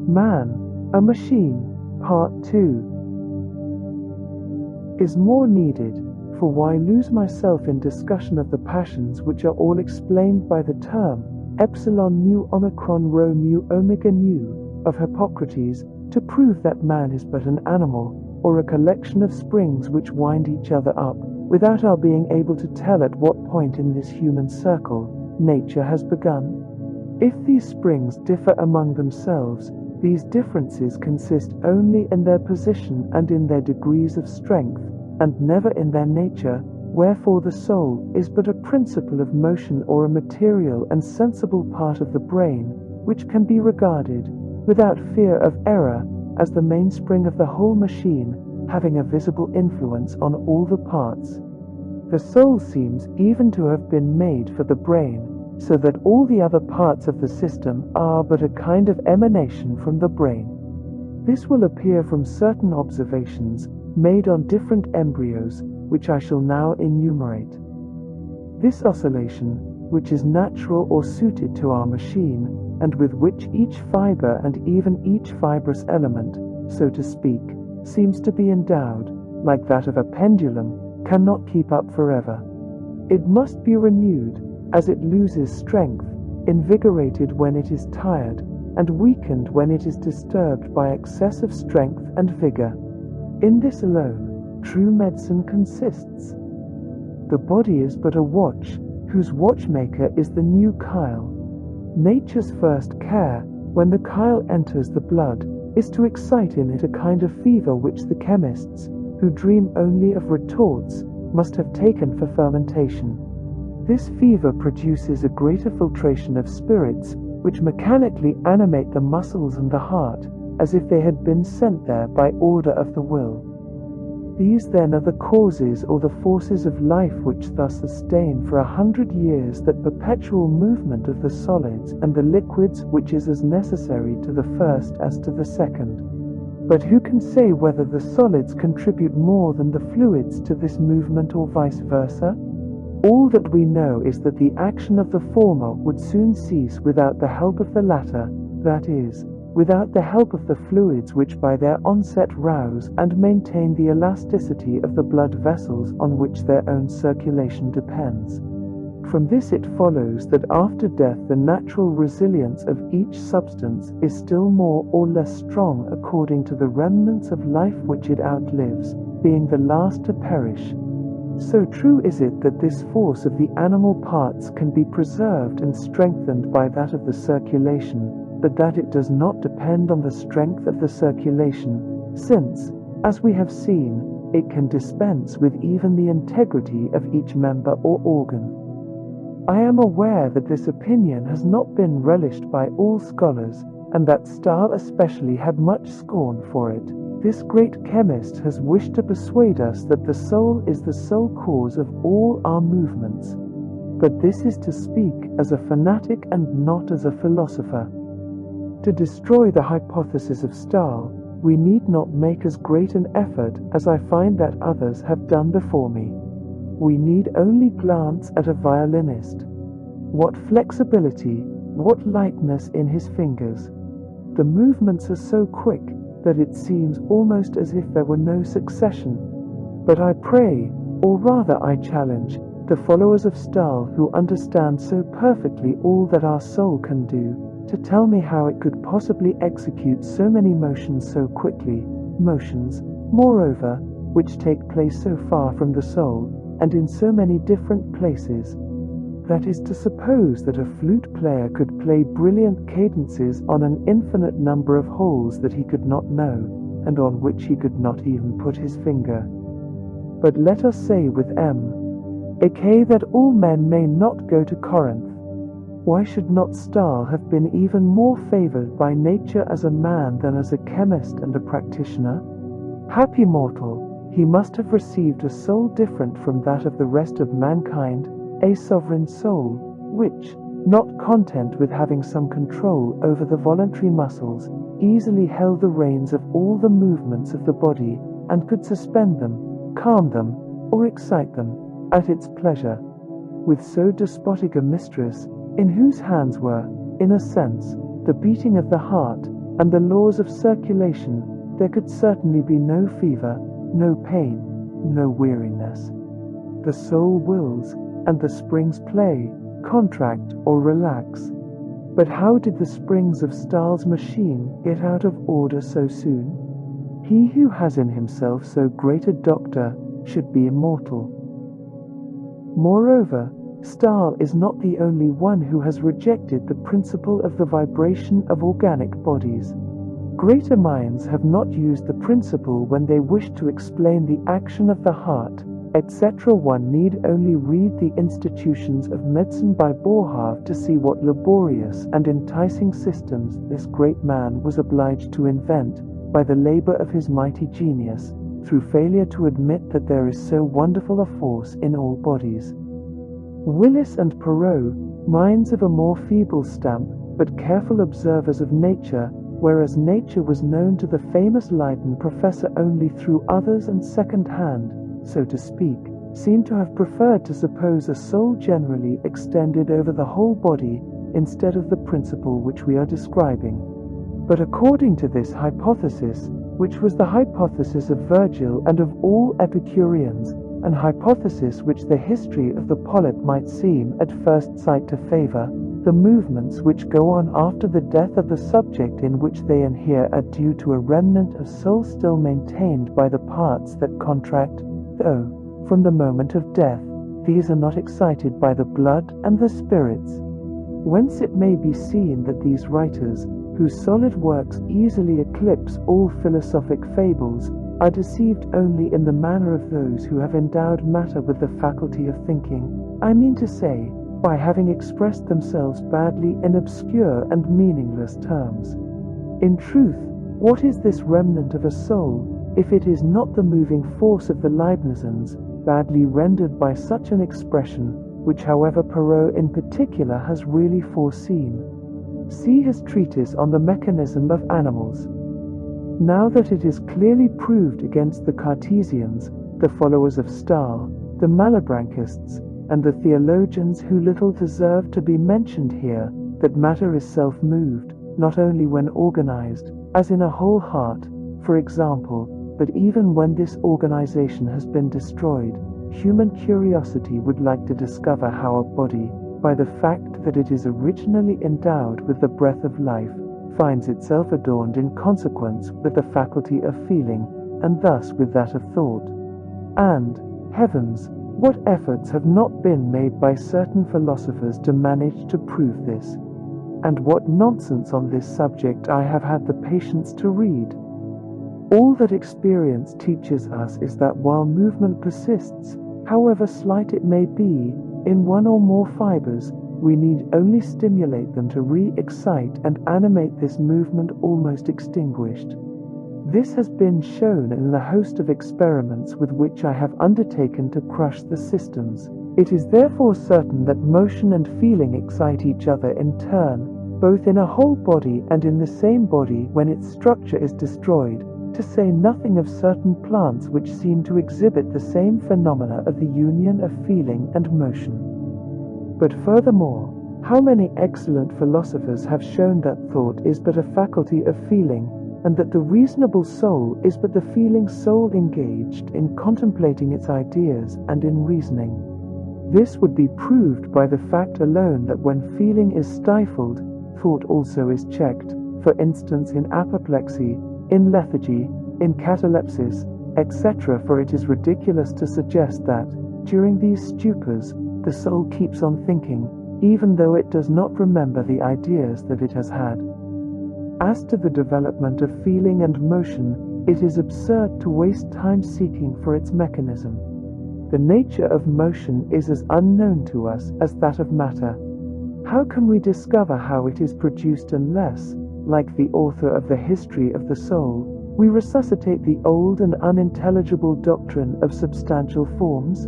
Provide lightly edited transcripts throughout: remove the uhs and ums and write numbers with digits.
Man, a Machine, Part 2 is more needed, for why lose myself in discussion of the passions which are all explained by the term epsilon mu omicron rho mu omega nu of Hippocrates, to prove that man is but an animal, or a collection of springs which wind each other up, without our being able to tell at what point in this human circle nature has begun? If these springs differ among themselves, these differences consist only in their position and in their degrees of strength, and never in their nature, wherefore the soul is but a principle of motion or a material and sensible part of the brain, which can be regarded, without fear of error, as the mainspring of the whole machine, having a visible influence on all the parts. The soul seems even to have been made for the brain, so that all the other parts of the system are but a kind of emanation from the brain. This will appear from certain observations made on different embryos, which I shall now enumerate. This oscillation, which is natural or suited to our machine, and with which each fiber and even each fibrous element, so to speak, seems to be endowed, like that of a pendulum, cannot keep up forever. It must be renewed as it loses strength, invigorated when it is tired, and weakened when it is disturbed by excessive strength and vigor. In this alone, true medicine consists. The body is but a watch, whose watchmaker is the new Kyle. Nature's first care, when the Kyle enters the blood, is to excite in it a kind of fever which the chemists, who dream only of retorts, must have taken for fermentation. This fever produces a greater filtration of spirits, which mechanically animate the muscles and the heart, as if they had been sent there by order of the will. These then are the causes or the forces of life which thus sustain for 100 years that perpetual movement of the solids and the liquids which is as necessary to the first as to the second. But who can say whether the solids contribute more than the fluids to this movement or vice versa? All that we know is that the action of the former would soon cease without the help of the latter, that is, without the help of the fluids which by their onset rouse and maintain the elasticity of the blood vessels on which their own circulation depends. From this it follows that after death the natural resilience of each substance is still more or less strong according to the remnants of life which it outlives, being the last to perish. So true is it that this force of the animal parts can be preserved and strengthened by that of the circulation, but that it does not depend on the strength of the circulation, since, as we have seen, it can dispense with even the integrity of each member or organ. I am aware that this opinion has not been relished by all scholars, and that Stahl especially had much scorn for it. This great chemist has wished to persuade us that the soul is the sole cause of all our movements. But this is to speak as a fanatic and not as a philosopher. To destroy the hypothesis of Stahl, we need not make as great an effort as I find that others have done before me. We need only glance at a violinist. What flexibility, what lightness in his fingers. The movements are so quick that it seems almost as if there were no succession. But I pray, or rather I challenge, the followers of Stahl who understand so perfectly all that our soul can do, to tell me how it could possibly execute so many motions so quickly, motions, moreover, which take place so far from the soul, and in so many different places. That is to suppose that a flute player could play brilliant cadences on an infinite number of holes that he could not know, and on which he could not even put his finger. But let us say with M.A.K. that all men may not go to Corinth. Why should not Stahl have been even more favored by nature as a man than as a chemist and a practitioner? Happy mortal, he must have received a soul different from that of the rest of mankind, a sovereign soul, which, not content with having some control over the voluntary muscles, easily held the reins of all the movements of the body, and could suspend them, calm them, or excite them, at its pleasure. With so despotic a mistress, in whose hands were, in a sense, the beating of the heart, and the laws of circulation, there could certainly be no fever, no pain, no weariness. The soul wills, and the springs play, contract or relax. But how did the springs of Stahl's machine get out of order so soon? He who has in himself so great a doctor should be immortal. Moreover, Stahl is not the only one who has rejected the principle of the vibration of organic bodies. Greater minds have not used the principle when they wish to explain the action of the heart, etc. One need only read the Institutions of Medicine by Boerhaave to see what laborious and enticing systems this great man was obliged to invent by the labor of his mighty genius, through failure to admit that there is so wonderful a force in all bodies. Willis and Perot, minds of a more feeble stamp, but careful observers of nature, whereas nature was known to the famous Leiden professor only through others and second hand, so to speak, seem to have preferred to suppose a soul generally extended over the whole body instead of the principle which we are describing. But according to this hypothesis, which was the hypothesis of Virgil and of all Epicureans, an hypothesis which the history of the polyp might seem at first sight to favor, the movements which go on after the death of the subject in which they inhere are due to a remnant of soul still maintained by the parts that contract, though, from the moment of death, these are not excited by the blood and the spirits. Whence it may be seen that these writers, whose solid works easily eclipse all philosophic fables, are deceived only in the manner of those who have endowed matter with the faculty of thinking, I mean to say, by having expressed themselves badly in obscure and meaningless terms. In truth, what is this remnant of a soul, if it is not the moving force of the Leibnizens, badly rendered by such an expression, which however Perot in particular has really foreseen? See his treatise on the mechanism of animals. Now that it is clearly proved against the Cartesians, the followers of Stahl, the Malebranchists, and the theologians who little deserve to be mentioned here, that matter is self-moved, not only when organized, as in a whole heart, for example, but even when this organization has been destroyed, human curiosity would like to discover how a body, by the fact that it is originally endowed with the breath of life, finds itself adorned in consequence with the faculty of feeling, and thus with that of thought. And, heavens, what efforts have not been made by certain philosophers to manage to prove this? And what nonsense on this subject I have had the patience to read. All that experience teaches us is that while movement persists, however slight it may be, in one or more fibers, we need only stimulate them to re-excite and animate this movement almost extinguished. This has been shown in the host of experiments with which I have undertaken to crush the systems. It is therefore certain that motion and feeling excite each other in turn, both in a whole body and in the same body when its structure is destroyed, to say nothing of certain plants which seem to exhibit the same phenomena of the union of feeling and motion. But furthermore, how many excellent philosophers have shown that thought is but a faculty of feeling, and that the reasonable soul is but the feeling soul engaged in contemplating its ideas and in reasoning. This would be proved by the fact alone that when feeling is stifled, thought also is checked, for instance in apoplexy, in lethargy, in catalepsis, etc. For it is ridiculous to suggest that, during these stupors, the soul keeps on thinking, even though it does not remember the ideas that it has had. As to the development of feeling and motion, it is absurd to waste time seeking for its mechanism. The nature of motion is as unknown to us as that of matter. How can we discover how it is produced unless, like the author of the History of the Soul, we resuscitate the old and unintelligible doctrine of substantial forms?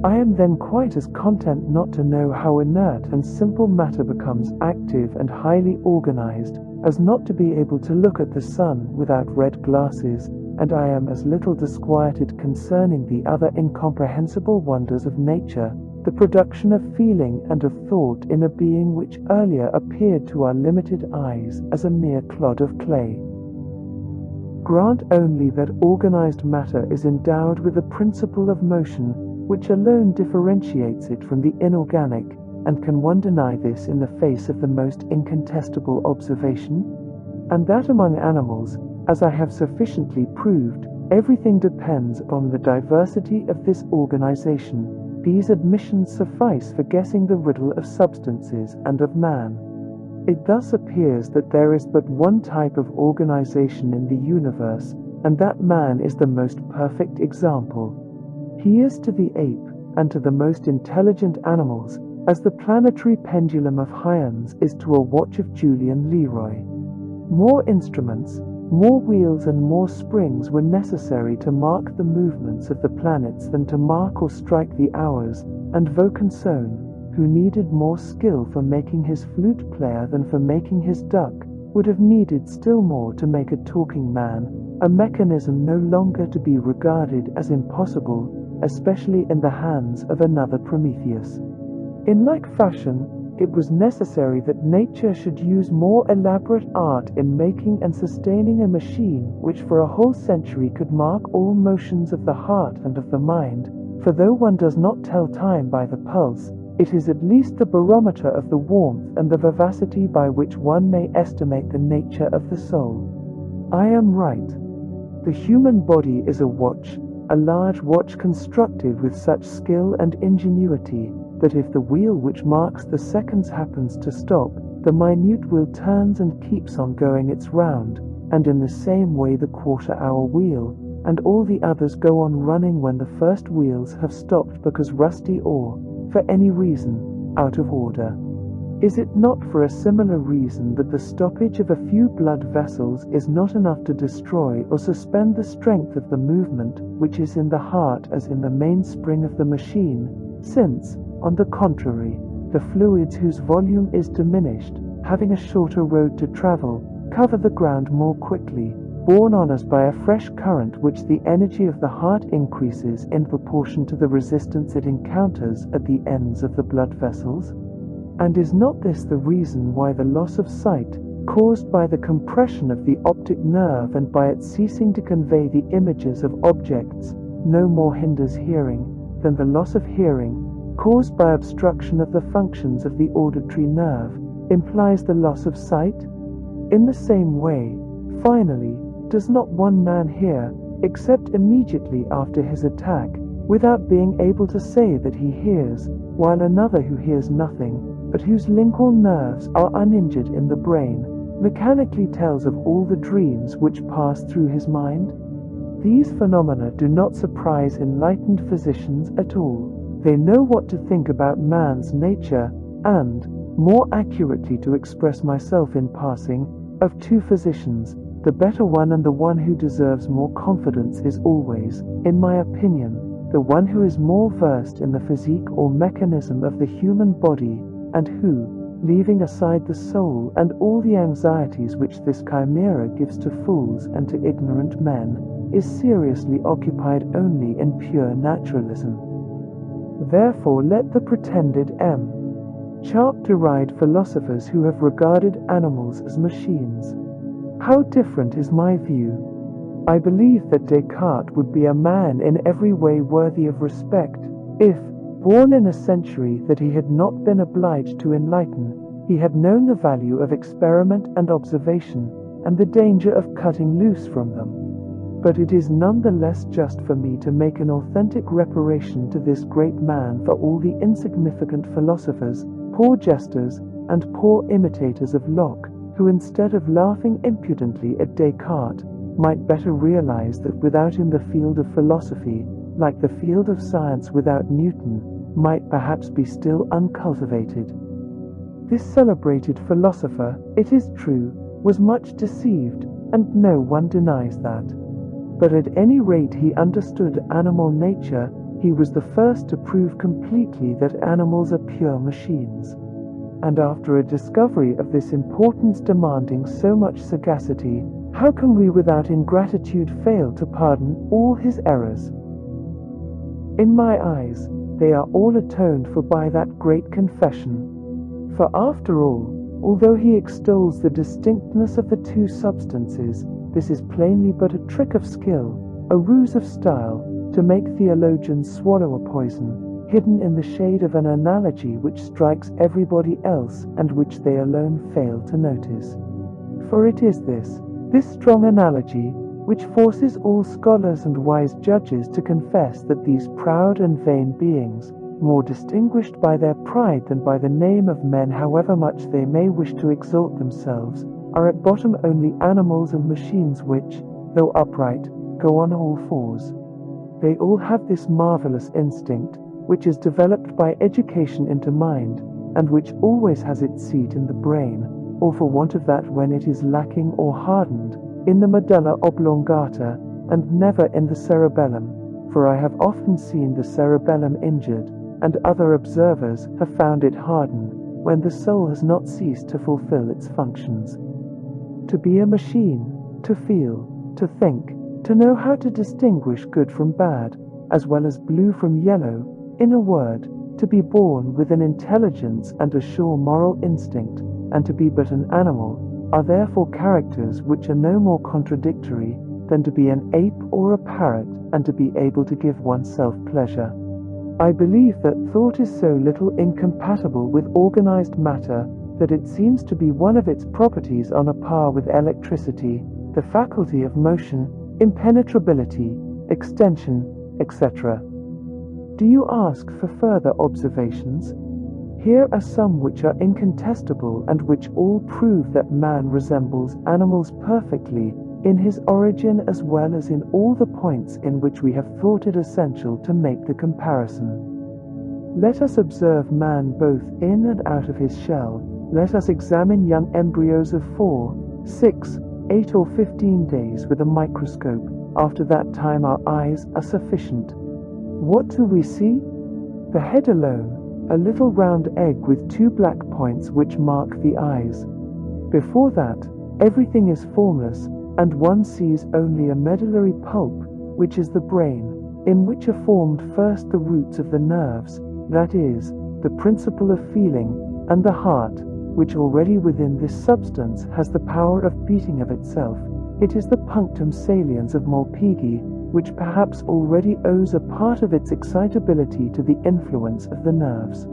I am then quite as content not to know how inert and simple matter becomes active and highly organized, as not to be able to look at the sun without red glasses, and I am as little disquieted concerning the other incomprehensible wonders of nature, the production of feeling and of thought in a being which earlier appeared to our limited eyes as a mere clod of clay. Grant only that organized matter is endowed with the principle of motion, which alone differentiates it from the inorganic, and can one deny this in the face of the most incontestable observation? And that among animals, as I have sufficiently proved, everything depends upon the diversity of this organization. These admissions suffice for guessing the riddle of substances and of man. It thus appears that there is but one type of organization in the universe, and that man is the most perfect example. He is to the ape, and to the most intelligent animals, as the planetary pendulum of Hierns is to a watch of Julian Leroy. More instruments, more wheels and more springs were necessary to mark the movements of the planets than to mark or strike the hours, and Vaucanson, who needed more skill for making his flute player than for making his duck, would have needed still more to make a talking man, a mechanism no longer to be regarded as impossible, especially in the hands of another Prometheus. In like fashion, it was necessary that nature should use more elaborate art in making and sustaining a machine which for a whole century could mark all motions of the heart and of the mind, for though one does not tell time by the pulse, it is at least the barometer of the warmth and the vivacity by which one may estimate the nature of the soul. I am right. The human body is a watch, a large watch constructed with such skill and ingenuity, that if the wheel which marks the seconds happens to stop, the minute wheel turns and keeps on going its round, and in the same way the quarter-hour wheel, and all the others go on running when the first wheels have stopped because rusty or, for any reason, out of order. Is it not for a similar reason that the stoppage of a few blood vessels is not enough to destroy or suspend the strength of the movement which is in the heart as in the mainspring of the machine, since, on the contrary, the fluids whose volume is diminished, having a shorter road to travel, cover the ground more quickly, borne on us by a fresh current which the energy of the heart increases in proportion to the resistance it encounters at the ends of the blood vessels? And is not this the reason why the loss of sight, caused by the compression of the optic nerve and by its ceasing to convey the images of objects, no more hinders hearing than the loss of hearing, caused by obstruction of the functions of the auditory nerve, implies the loss of sight? In the same way, finally, does not one man hear, except immediately after his attack, without being able to say that he hears, while another who hears nothing, but whose lingual nerves are uninjured in the brain, mechanically tells of all the dreams which pass through his mind? These phenomena do not surprise enlightened physicians at all. They know what to think about man's nature, and, more accurately to express myself in passing, of two physicians, the better one and the one who deserves more confidence is always, in my opinion, the one who is more versed in the physique or mechanism of the human body, and who, leaving aside the soul and all the anxieties which this chimera gives to fools and to ignorant men, is seriously occupied only in pure naturalism. Therefore let the pretended M. Charp deride philosophers who have regarded animals as machines. How different is my view! I believe that Descartes would be a man in every way worthy of respect, if, born in a century that he had not been obliged to enlighten, he had known the value of experiment and observation, and the danger of cutting loose from them. But it is none the less just for me to make an authentic reparation to this great man for all the insignificant philosophers, poor jesters, and poor imitators of Locke, who instead of laughing impudently at Descartes, might better realize that without him the field of philosophy, like the field of science without Newton, might perhaps be still uncultivated. This celebrated philosopher, it is true, was much deceived, and no one denies that. But at any rate he understood animal nature. He was the first to prove completely that animals are pure machines. And after a discovery of this importance demanding so much sagacity, how can we without ingratitude fail to pardon all his errors? In my eyes, they are all atoned for by that great confession. For after all, although he extols the distinctness of the two substances, this is plainly but a trick of skill, a ruse of style, to make theologians swallow a poison, hidden in the shade of an analogy which strikes everybody else and which they alone fail to notice. For it is this strong analogy, which forces all scholars and wise judges to confess that these proud and vain beings, more distinguished by their pride than by the name of men, however much they may wish to exalt themselves, are at bottom only animals and machines which, though upright, go on all fours. They all have this marvelous instinct, which is developed by education into mind, and which always has its seat in the brain, or for want of that when it is lacking or hardened, in the medulla oblongata, and never in the cerebellum, for I have often seen the cerebellum injured, and other observers have found it hardened, when the soul has not ceased to fulfill its functions. To be a machine, to feel, to think, to know how to distinguish good from bad, as well as blue from yellow, in a word, to be born with an intelligence and a sure moral instinct, and to be but an animal, are therefore characters which are no more contradictory than to be an ape or a parrot, and to be able to give oneself pleasure. I believe that thought is so little incompatible with organized matter that it seems to be one of its properties on a par with electricity, the faculty of motion, impenetrability, extension, etc. Do you ask for further observations? Here are some which are incontestable and which all prove that man resembles animals perfectly in his origin as well as in all the points in which we have thought it essential to make the comparison. Let us observe man both in and out of his shell. Let us examine young embryos of 4, 6, 8 or 15 days with a microscope. After that time our eyes are sufficient. What do we see? The head alone, a little round egg with 2 black points which mark the eyes. Before that, everything is formless, and one sees only a medullary pulp, which is the brain, in which are formed first the roots of the nerves, that is, the principle of feeling, and the heart, which already within this substance has the power of beating of itself. It is the punctum saliens of Malpighi, which perhaps already owes a part of its excitability to the influence of the nerves.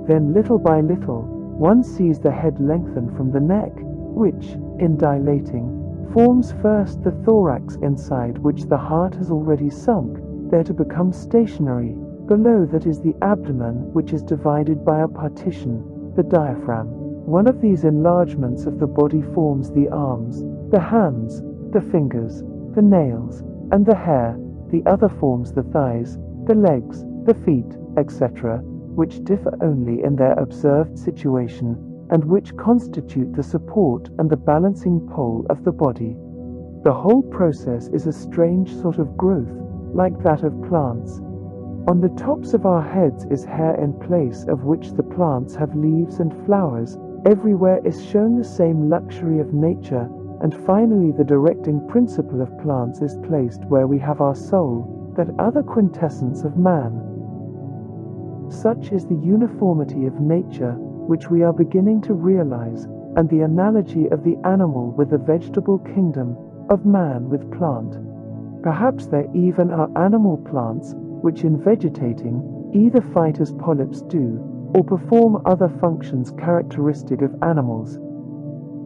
Then little by little, one sees the head lengthen from the neck, which, in dilating, forms first the thorax inside which the heart has already sunk, there to become stationary. Below that is the abdomen, which is divided by a partition, the diaphragm. One of these enlargements of the body forms the arms, the hands, the fingers, the nails, and the hair. The other forms the thighs, the legs, the feet, etc., which differ only in their observed situation, and which constitute the support and the balancing pole of the body. The whole process is a strange sort of growth, like that of plants. On the tops of our heads is hair in place of which the plants have leaves and flowers. Everywhere is shown the same luxury of nature, and finally the directing principle of plants is placed where we have our soul, that other quintessence of man. Such is the uniformity of nature, which we are beginning to realize, and the analogy of the animal with the vegetable kingdom, of man with plant. Perhaps there even are animal plants, which in vegetating, either fight as polyps do, or perform other functions characteristic of animals.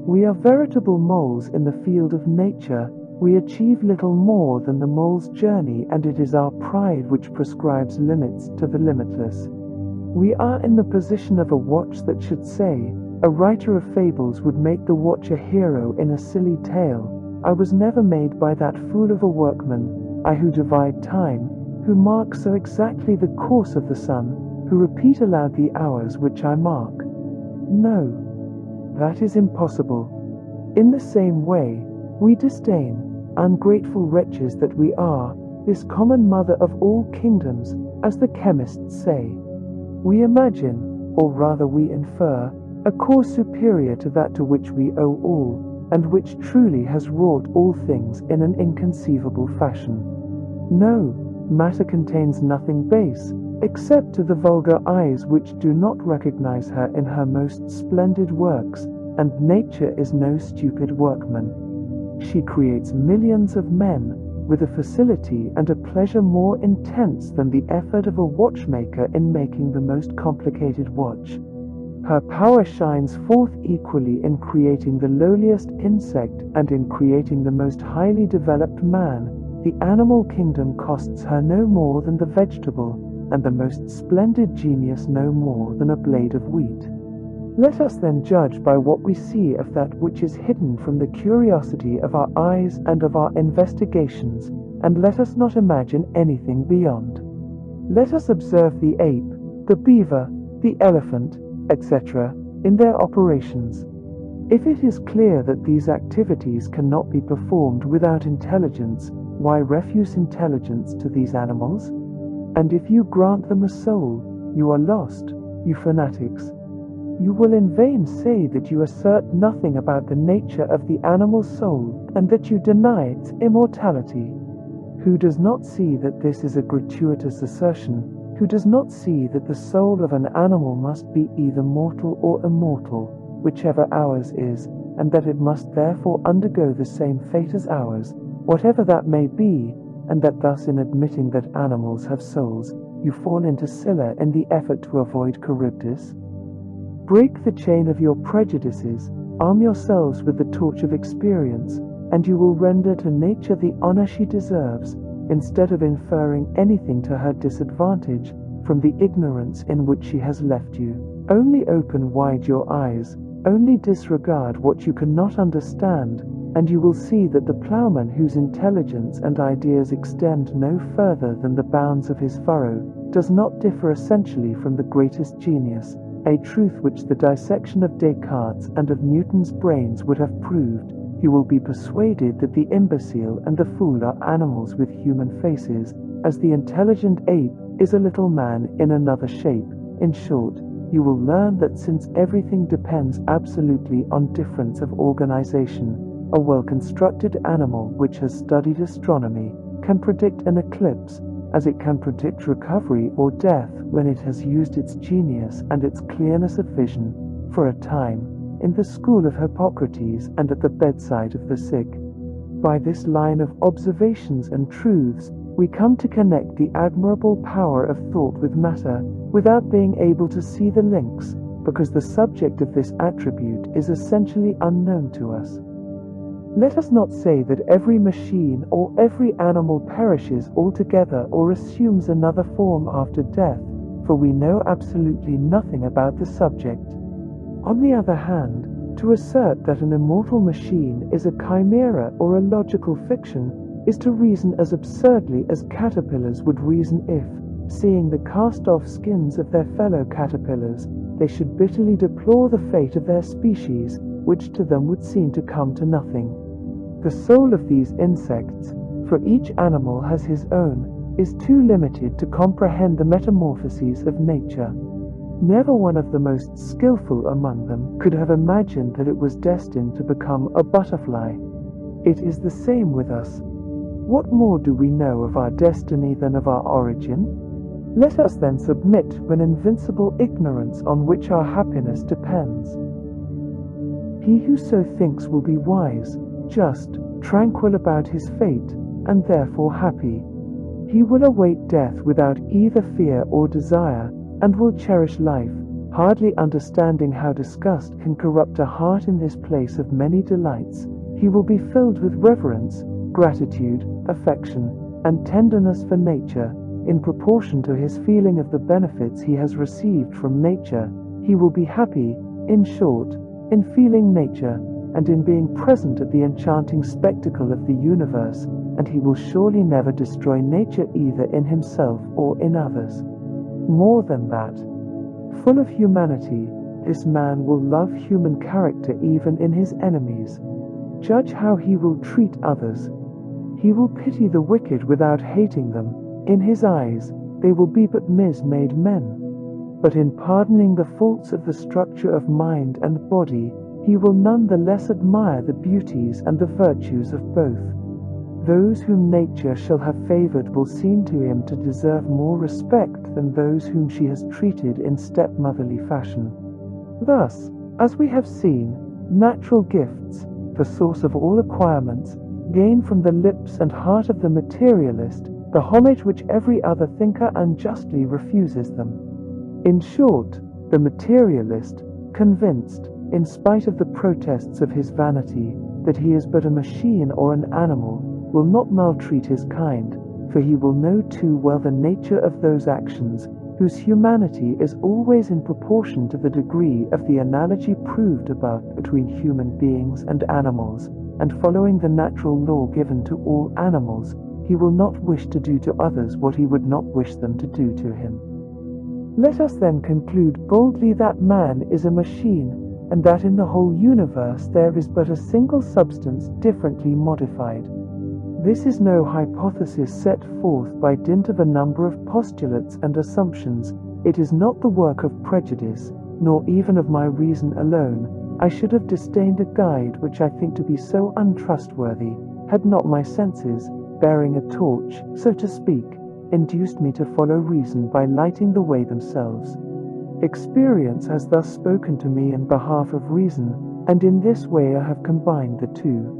We are veritable moles in the field of nature. We achieve little more than the mole's journey, and it is our pride which prescribes limits to the limitless. We are in the position of a watch that should say, a writer of fables would make the watch a hero in a silly tale. I was never made by that fool of a workman, I who divide time, who mark so exactly the course of the sun, who repeat aloud the hours which I mark. No, that is impossible. In the same way, we disdain, ungrateful wretches that we are, this common mother of all kingdoms, as the chemists say. We imagine, or rather we infer, a cause superior to that to which we owe all, and which truly has wrought all things in an inconceivable fashion. No, matter contains nothing base, except to the vulgar eyes which do not recognize her in her most splendid works, and nature is no stupid workman. She creates millions of men, with a facility and a pleasure more intense than the effort of a watchmaker in making the most complicated watch. Her power shines forth equally in creating the lowliest insect and in creating the most highly developed man. The animal kingdom costs her no more than the vegetable, and the most splendid genius no more than a blade of wheat. Let us then judge by what we see of that which is hidden from the curiosity of our eyes and of our investigations, and let us not imagine anything beyond. Let us observe the ape, the beaver, the elephant, etc., in their operations. If it is clear that these activities cannot be performed without intelligence, why refuse intelligence to these animals? And if you grant them a soul, you are lost, you fanatics. You will in vain say that you assert nothing about the nature of the animal soul, and that you deny its immortality. Who does not see that this is a gratuitous assertion? Who does not see that the soul of an animal must be either mortal or immortal, whichever ours is, and that it must therefore undergo the same fate as ours, whatever that may be, and that thus in admitting that animals have souls, you fall into Scylla in the effort to avoid Charybdis? Break the chain of your prejudices, arm yourselves with the torch of experience, and you will render to nature the honor she deserves, instead of inferring anything to her disadvantage from the ignorance in which she has left you. Only open wide your eyes, only disregard what you cannot understand, and you will see that the plowman whose intelligence and ideas extend no further than the bounds of his furrow does not differ essentially from the greatest genius, a truth which the dissection of Descartes and of Newton's brains would have proved. You will be persuaded that the imbecile and the fool are animals with human faces, as the intelligent ape is a little man in another shape. In short, you will learn that since everything depends absolutely on difference of organization, a well-constructed animal which has studied astronomy can predict an eclipse, as it can predict recovery or death when it has used its genius and its clearness of vision, for a time, in the school of Hippocrates and at the bedside of the sick. By this line of observations and truths, we come to connect the admirable power of thought with matter, without being able to see the links, because the subject of this attribute is essentially unknown to us. Let us not say that every machine or every animal perishes altogether or assumes another form after death, for we know absolutely nothing about the subject. On the other hand, to assert that an immortal machine is a chimera or a logical fiction is to reason as absurdly as caterpillars would reason if, seeing the cast-off skins of their fellow caterpillars, they should bitterly deplore the fate of their species, which to them would seem to come to nothing. The soul of these insects, for each animal has his own, is too limited to comprehend the metamorphoses of nature. Never one of the most skillful among them could have imagined that it was destined to become a butterfly. It is the same with us. What more do we know of our destiny than of our origin? Let us then submit to an invincible ignorance on which our happiness depends. He who so thinks will be wise, just, tranquil about his fate, and therefore happy. He will await death without either fear or desire, and will cherish life, hardly understanding how disgust can corrupt a heart in this place of many delights. He will be filled with reverence, gratitude, affection, and tenderness for nature, in proportion to his feeling of the benefits he has received from nature. He will be happy, in short, in feeling nature, and in being present at the enchanting spectacle of the universe, and he will surely never destroy nature either in himself or in others. More than that, full of humanity, this man will love human character even in his enemies. Judge how he will treat others. He will pity the wicked without hating them. In his eyes, they will be but made men. But in pardoning the faults of the structure of mind and body, he will none the less admire the beauties and the virtues of both. Those whom nature shall have favored will seem to him to deserve more respect than those whom she has treated in stepmotherly fashion. Thus, as we have seen, natural gifts, the source of all acquirements, gain from the lips and heart of the materialist the homage which every other thinker unjustly refuses them. In short, the materialist, convinced, in spite of the protests of his vanity, that he is but a machine or an animal, will not maltreat his kind, for he will know too well the nature of those actions, whose humanity is always in proportion to the degree of the analogy proved above between human beings and animals, and following the natural law given to all animals, he will not wish to do to others what he would not wish them to do to him. Let us then conclude boldly that man is a machine, and that in the whole universe there is but a single substance differently modified. This is no hypothesis set forth by dint of a number of postulates and assumptions. It is not the work of prejudice, nor even of my reason alone. I should have disdained a guide which I think to be so untrustworthy, had not my senses, bearing a torch, so to speak, induced me to follow reason by lighting the way themselves. Experience has thus spoken to me in behalf of reason, and in this way I have combined the two.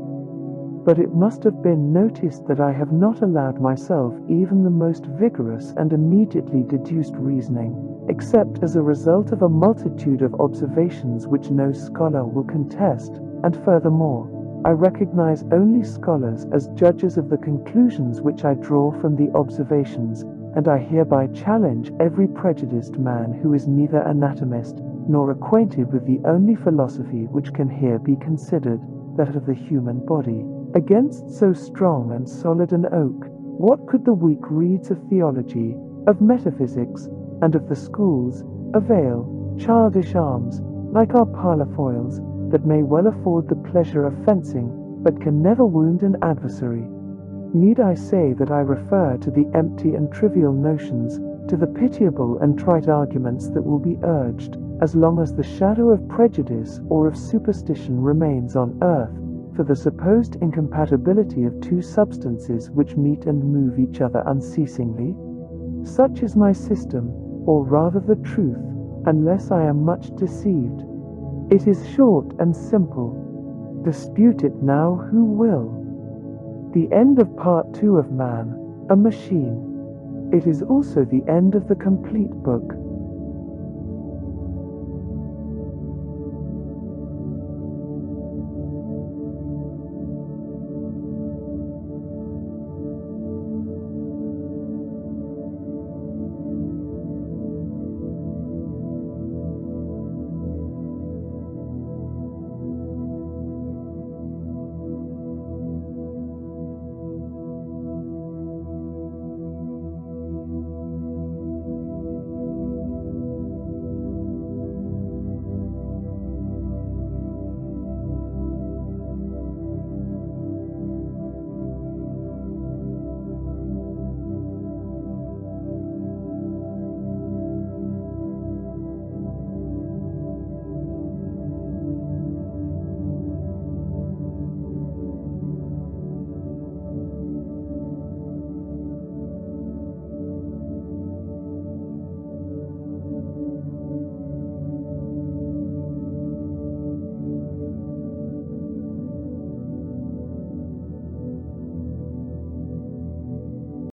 But it must have been noticed that I have not allowed myself even the most vigorous and immediately deduced reasoning, except as a result of a multitude of observations which no scholar will contest, and furthermore, I recognize only scholars as judges of the conclusions which I draw from the observations, and I hereby challenge every prejudiced man who is neither anatomist nor acquainted with the only philosophy which can here be considered, that of the human body. Against so strong and solid an oak, what could the weak reeds of theology, of metaphysics, and of the schools, avail? Childish arms, like our parlour-foils, that may well afford the pleasure of fencing, but can never wound an adversary. Need I say that I refer to the empty and trivial notions, to the pitiable and trite arguments that will be urged, as long as the shadow of prejudice or of superstition remains on earth, for the supposed incompatibility of two substances which meet and move each other unceasingly? Such is my system, or rather the truth, unless I am much deceived. It is short and simple. Dispute it now who will. The end of Part 2 of Man, a Machine. It is also the end of the complete book.